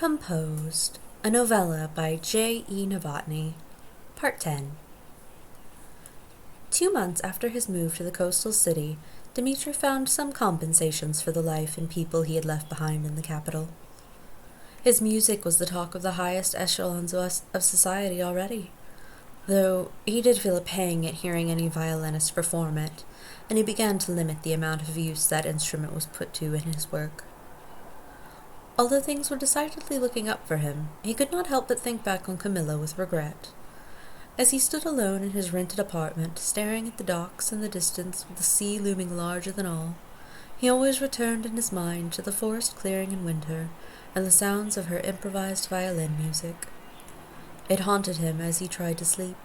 Composed, a novella by J.E. Novotny, Part 10. 2 months after his move to the coastal city, Dmitri found some compensations for the life and people he had left behind in the capital. His music was the talk of the highest echelons of society already, though he did feel a pang at hearing any violinist perform it, and he began to limit the amount of use that instrument was put to in his work. Although things were decidedly looking up for him, he could not help but think back on Camilla with regret. As he stood alone in his rented apartment, staring at the docks in the distance with the sea looming larger than all, he always returned in his mind to the forest clearing in winter and the sounds of her improvised violin music. It haunted him as he tried to sleep.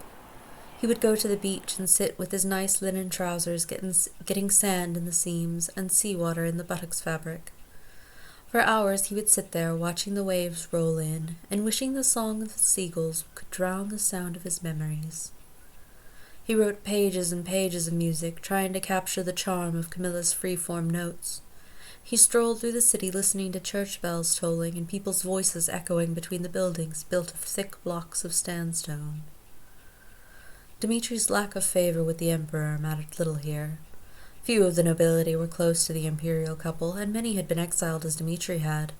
He would go to the beach and sit with his nice linen trousers getting sand in the seams and seawater in the buttocks fabric. For hours he would sit there watching the waves roll in and wishing the song of the seagulls could drown the sound of his memories. He wrote pages and pages of music, trying to capture the charm of Camilla's free-form notes. He strolled through the city listening to church bells tolling and people's voices echoing between the buildings built of thick blocks of sandstone. Dmitri's lack of favor with the emperor mattered little here. Few of the nobility were close to the imperial couple, and many had been exiled as Dmitri had.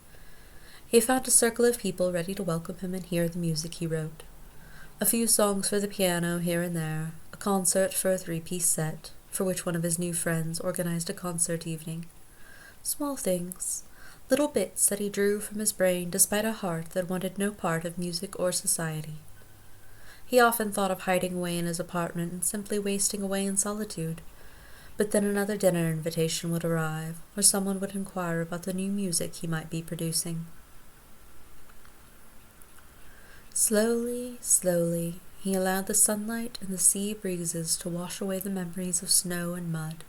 He found a circle of people ready to welcome him and hear the music he wrote. A few songs for the piano here and there, a concert for a 3-piece set, for which one of his new friends organized a concert evening. Small things, little bits that he drew from his brain despite a heart that wanted no part of music or society. He often thought of hiding away in his apartment and simply wasting away in solitude. But then another dinner invitation would arrive, or someone would inquire about the new music he might be producing. Slowly, slowly, he allowed the sunlight and the sea breezes to wash away the memories of snow and mud,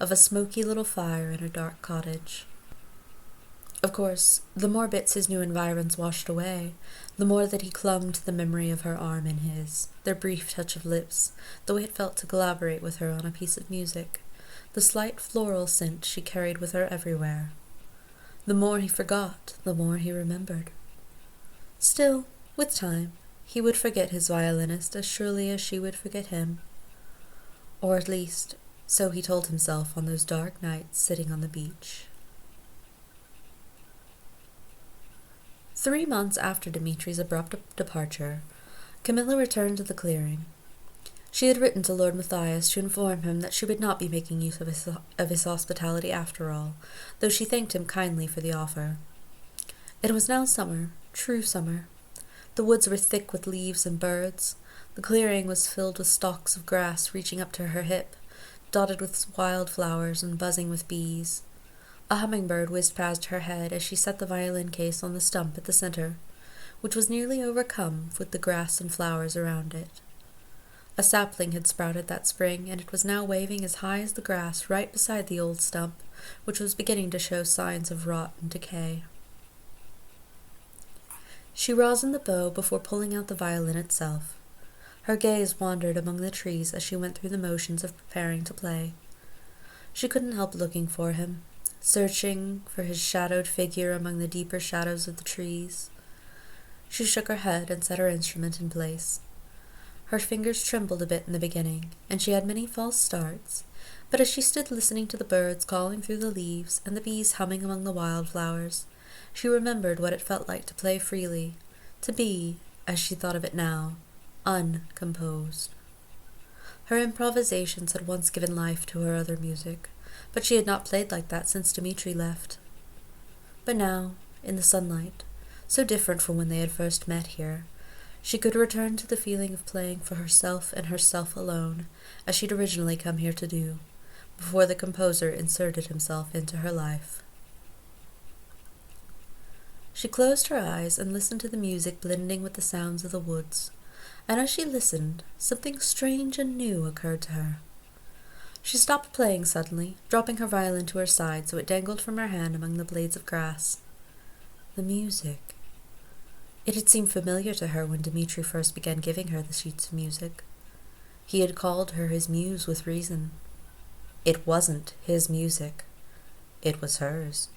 of a smoky little fire in a dark cottage. Of course, the more bits his new environs washed away, the more that he clung to the memory of her arm in his, their brief touch of lips, the way it felt to collaborate with her on a piece of music, the slight floral scent she carried with her everywhere. The more he forgot, the more he remembered. Still, with time, he would forget his violinist as surely as she would forget him. Or at least, so he told himself on those dark nights sitting on the beach. 3 months after Dmitri's abrupt departure, Camilla returned to the clearing. She had written to Lord Matthias to inform him that she would not be making use of his hospitality after all, though she thanked him kindly for the offer. It was now summer, true summer. The woods were thick with leaves and birds. The clearing was filled with stalks of grass reaching up to her hip, dotted with wild flowers and buzzing with bees. A hummingbird whizzed past her head as she set the violin case on the stump at the center, which was nearly overcome with the grass and flowers around it. A sapling had sprouted that spring, and it was now waving as high as the grass right beside the old stump, which was beginning to show signs of rot and decay. She rosined the bow before pulling out the violin itself. Her gaze wandered among the trees as she went through the motions of preparing to play. She couldn't help looking for him, searching for his shadowed figure among the deeper shadows of the trees. She shook her head and set her instrument in place. Her fingers trembled a bit in the beginning, and she had many false starts, but as she stood listening to the birds calling through the leaves and the bees humming among the wildflowers, she remembered what it felt like to play freely, to be, as she thought of it now, uncomposed. Her improvisations had once given life to her other music, but she had not played like that since Dmitri left. But now, in the sunlight, so different from when they had first met here, she could return to the feeling of playing for herself and herself alone, as she'd originally come here to do, before the composer inserted himself into her life. She closed her eyes and listened to the music blending with the sounds of the woods, and as she listened, something strange and new occurred to her. She stopped playing suddenly, dropping her violin to her side so it dangled from her hand among the blades of grass. The music. It had seemed familiar to her when Dmitri first began giving her the sheets of music. He had called her his muse with reason. It wasn't his music. It was hers.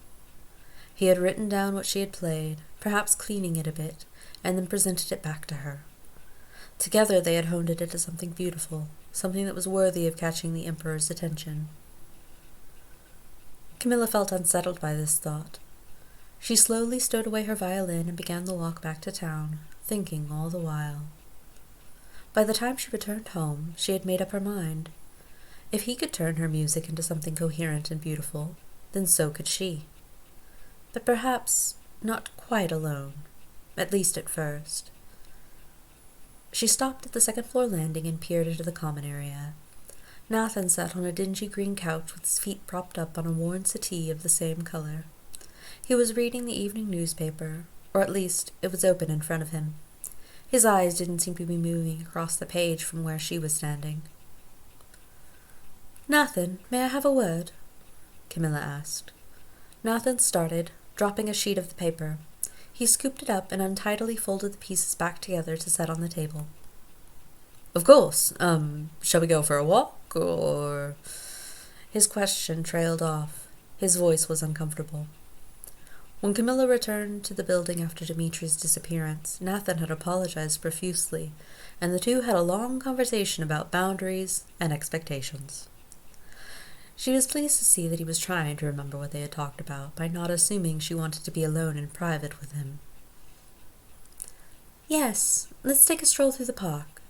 He had written down what she had played, perhaps cleaning it a bit, and then presented it back to her. Together they had honed it into something beautiful, something that was worthy of catching the Emperor's attention. Camilla felt unsettled by this thought. She slowly stowed away her violin and began the walk back to town, thinking all the while. By the time she returned home, she had made up her mind. If he could turn her music into something coherent and beautiful, then so could she. But perhaps not quite alone, at least at first. She stopped at the second-floor landing and peered into the common area. Nathan sat on a dingy green couch with his feet propped up on a worn settee of the same color. He was reading the evening newspaper, or at least it was open in front of him. His eyes didn't seem to be moving across the page from where she was standing. "Nathan, may I have a word?" Camilla asked. Nathan started, dropping a sheet of the paper. He scooped it up and untidily folded the pieces back together to set on the table. "Of course. Shall we go for a walk, or—" His question trailed off. His voice was uncomfortable. When Camilla returned to the building after Dimitri's disappearance, Nathan had apologized profusely, and the two had a long conversation about boundaries and expectations. She was pleased to see that he was trying to remember what they had talked about, by not assuming she wanted to be alone in private with him. "Yes, let's take a stroll through the park.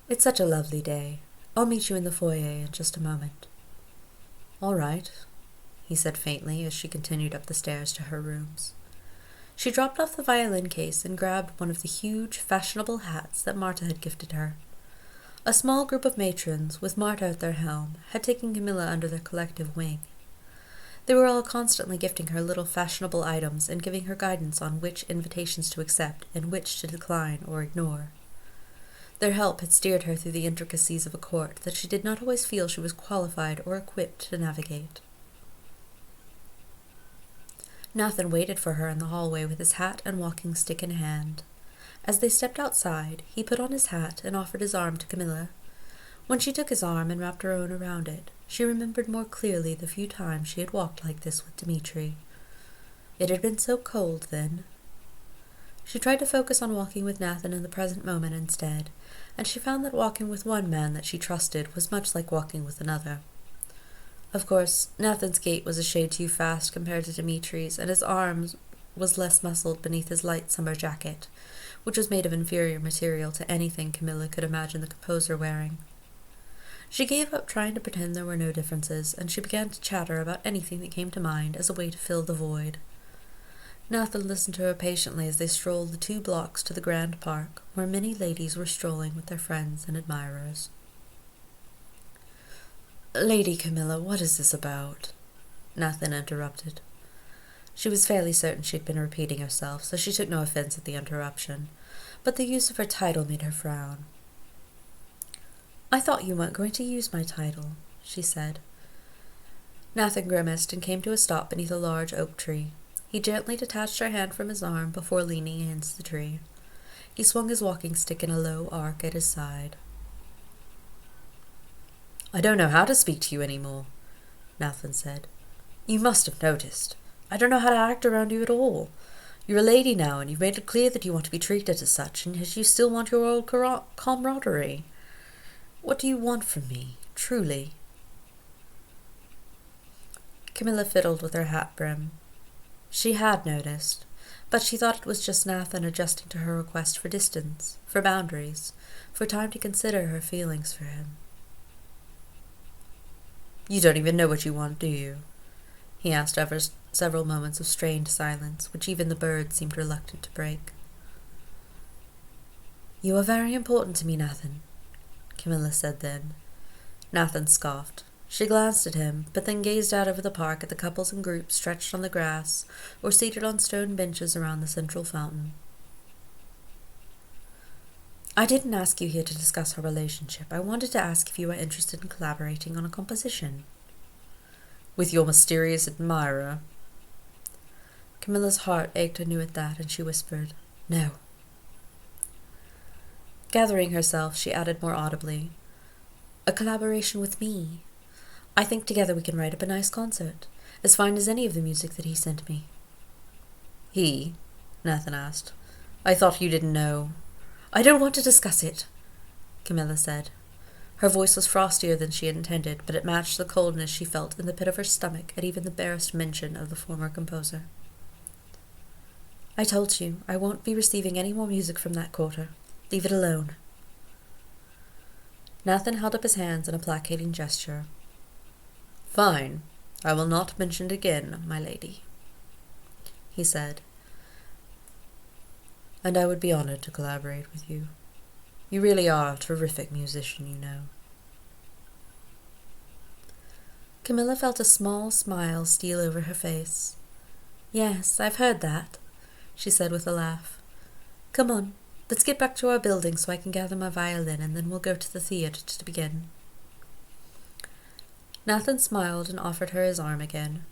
It's such a lovely day. I'll meet you in the foyer in just a moment." "All right," he said faintly as she continued up the stairs to her rooms. She dropped off the violin case and grabbed one of the huge, fashionable hats that Marta had gifted her. A small group of matrons, with Marta at their helm, had taken Camilla under their collective wing. They were all constantly gifting her little fashionable items and giving her guidance on which invitations to accept and which to decline or ignore. Their help had steered her through the intricacies of a court that she did not always feel she was qualified or equipped to navigate. Nathan waited for her in the hallway with his hat and walking stick in hand. As they stepped outside, he put on his hat and offered his arm to Camilla. When she took his arm and wrapped her own around it, she remembered more clearly the few times she had walked like this with Dimitri. It had been so cold then. She tried to focus on walking with Nathan in the present moment instead, and she found that walking with one man that she trusted was much like walking with another. Of course, Nathan's gait was a shade too fast compared to Dimitri's, and his arm was less muscled beneath his light summer jacket, which was made of inferior material to anything Camilla could imagine the composer wearing. She gave up trying to pretend there were no differences, and she began to chatter about anything that came to mind as a way to fill the void. Nathan listened to her patiently as they strolled the 2 blocks to the Grand Park, where many ladies were strolling with their friends and admirers. "Lady Camilla, what is this about?" Nathan interrupted. She was fairly certain she'd been repeating herself, so she took no offense at the interruption, but the use of her title made her frown. "I thought you weren't going to use my title," she said. Nathan grimaced and came to a stop beneath a large oak tree. He gently detached her hand from his arm before leaning against the tree. He swung his walking stick in a low arc at his side. "I don't know how to speak to you anymore," Nathan said. "You must have noticed. I don't know how to act around you at all. You're a lady now, and you've made it clear that you want to be treated as such, and yet you still want your old camaraderie. What do you want from me, truly?" Camilla fiddled with her hat brim. She had noticed, but she thought it was just Nathan adjusting to her request for distance, for boundaries, for time to consider her feelings for him. "You don't even know what you want, do you?" he asked after several moments of strained silence, which even the birds seemed reluctant to break. "You are very important to me, Nathan," Camilla said then. Nathan scoffed. She glanced at him, but then gazed out over the park at the couples and groups stretched on the grass or seated on stone benches around the central fountain. "I didn't ask you here to discuss our relationship. I wanted to ask if you were interested in collaborating on a composition." "With your mysterious admirer?" Camilla's heart ached anew at that, and she whispered, "No." Gathering herself, she added more audibly, "A collaboration with me. I think together we can write up a nice concert, as fine as any of the music that he sent me." "He? Nathan asked. "I thought you didn't know." "I don't want to discuss it," Camilla said. Her voice was frostier than she had intended, but it matched the coldness she felt in the pit of her stomach at even the barest mention of the former composer. "I told you, I won't be receiving any more music from that quarter. Leave it alone." Nathan held up his hands in a placating gesture. "Fine. I will not mention it again, my lady," he said. "And I would be honored to collaborate with you. You really are a terrific musician, you know." Camilla felt a small smile steal over her face. "Yes, I've heard that," she said with a laugh. "Come on, let's get back to our building so I can gather my violin, and then we'll go to the theatre to begin." Nathan smiled and offered her his arm again.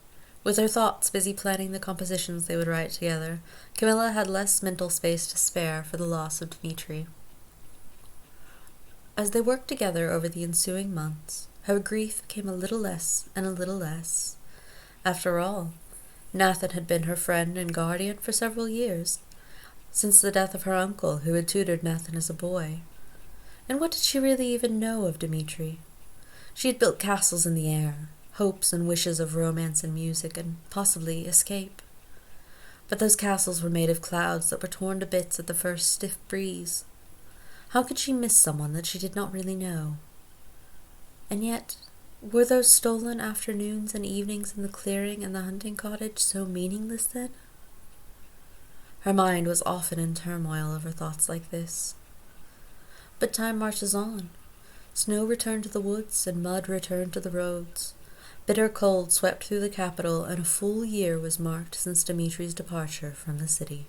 With her thoughts busy planning the compositions they would write together, Camilla had less mental space to spare for the loss of Dmitri. As they worked together over the ensuing months, her grief became a little less and a little less. After all, Nathan had been her friend and guardian for several years, since the death of her uncle who had tutored Nathan as a boy. And what did she really even know of Dmitri? She had built castles in the air, hopes and wishes of romance and music, and possibly escape. But those castles were made of clouds that were torn to bits at the first stiff breeze. How could she miss someone that she did not really know? And yet, were those stolen afternoons and evenings in the clearing and the hunting cottage so meaningless then? Her mind was often in turmoil over thoughts like this. But time marches on. Snow returned to the woods, and mud returned to the roads. Bitter cold swept through the capital, and a full year was marked since Dmitri's departure from the city.